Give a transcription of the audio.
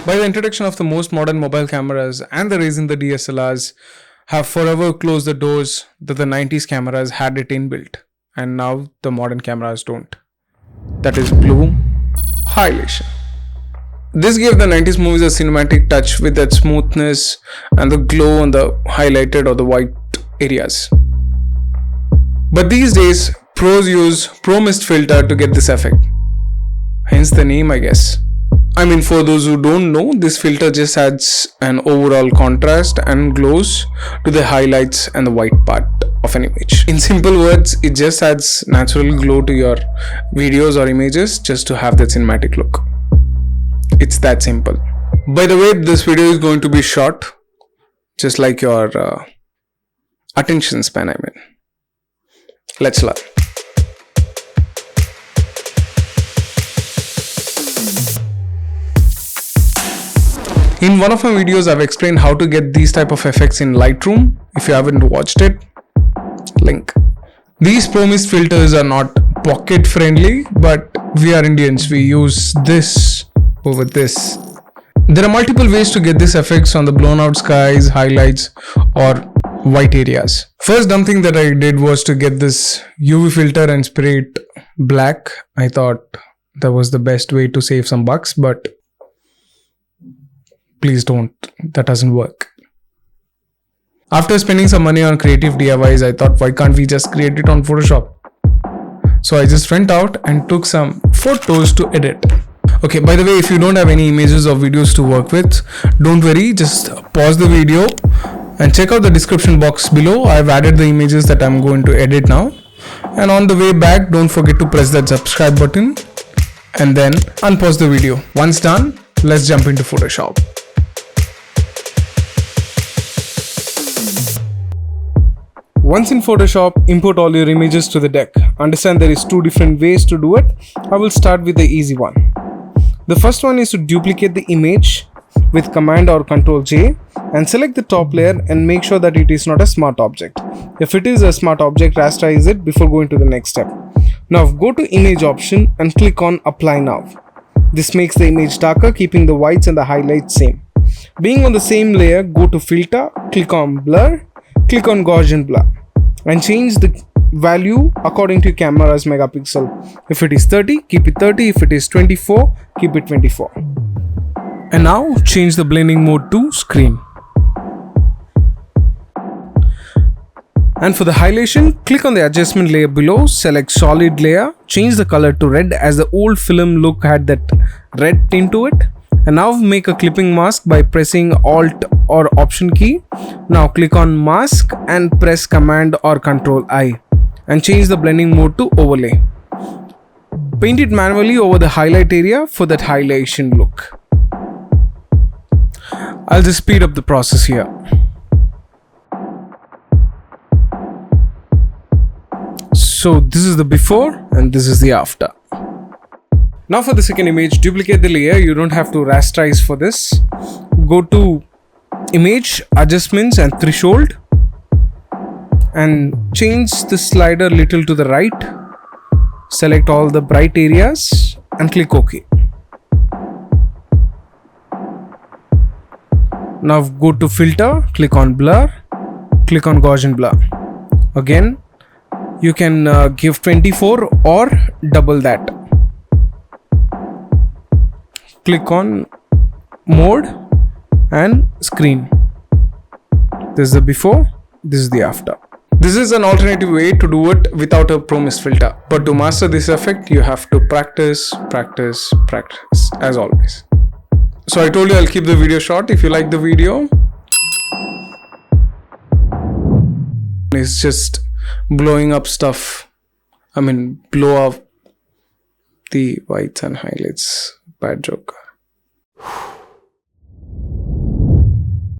By the introduction of the most modern mobile cameras and the rise in the DSLRs have forever closed the doors that the 90s cameras had it inbuilt, and now the modern cameras don't. That is bloom, halation. This gave the 90s movies a cinematic touch with that smoothness and the glow on the highlighted or the white areas. But these days, pros use Pro Mist filter to get this effect. Hence the name, I guess. I mean, for those who don't know, this filter just adds an overall contrast and glows to the highlights and the white part of an image. In simple words, it just adds natural glow to your videos or images just to have that cinematic look. It's that simple. By the way, this video is going to be short, just like your attention span, I mean. Let's learn. In one of my videos, I've explained how to get these type of effects in Lightroom. If you haven't watched it, link. These Pro Mist filters are not pocket friendly, but we are Indians, we use this over this. There are multiple ways to get these effects on the blown out skies, highlights, or white areas. First dumb thing that I did was to get this UV filter and spray it black. I thought that was the best way to save some bucks, but please don't. That doesn't work. After spending some money on creative DIYs, I thought, why can't we just create it on Photoshop? So I just went out and took some photos to edit. Okay, by the way, if you don't have any images or videos to work with, don't worry, just pause the video and check out the description box below. I've added the images that I'm going to edit now. And on the way back, don't forget to press that subscribe button and then unpause the video. Once done, let's jump into Photoshop. Once in Photoshop, import all your images to the deck. Understand there is two different ways to do it. I will start with the easy one. The first one is to duplicate the image with Command or Control J and select the top layer and make sure that it is not a smart object. If it is a smart object, rasterize it before going to the next step. Now go to Image option and click on Apply Now. This makes the image darker, keeping the whites and the highlights same. Being on the same layer, go to Filter, click on Blur, click on Gaussian Blur and change the value according to your camera's megapixel. If it is 30, keep it 30. If it is 24, keep it 24. And now change the blending mode to screen. And for the halation, click on the adjustment layer below, select solid layer, change the color to red as the old film look had that red tint to it. And now make a clipping mask by pressing Alt or Option key. Now click on Mask and press Command or Control I and change the blending mode to Overlay. Paint it manually over the highlight area for that halation look. I'll just speed up the process here. So this is the before and this is the after. Now for the second image, duplicate the layer. You don't have to rasterize for this. Go to Image, Adjustments and Threshold and change the slider little to the right. Select all the bright areas and click OK. Now go to Filter, click on Blur, click on Gaussian Blur. Again, you can give 24 or double that. Click on Mode and Screen. This is the before, this is the after. This is an alternative way to do it without a Pro Mist filter. But to master this effect, you have to practice, as always. So I told you I'll keep the video short. If you like the video, it's just blowing up stuff. I mean, blow up the whites and highlights. Bad joke.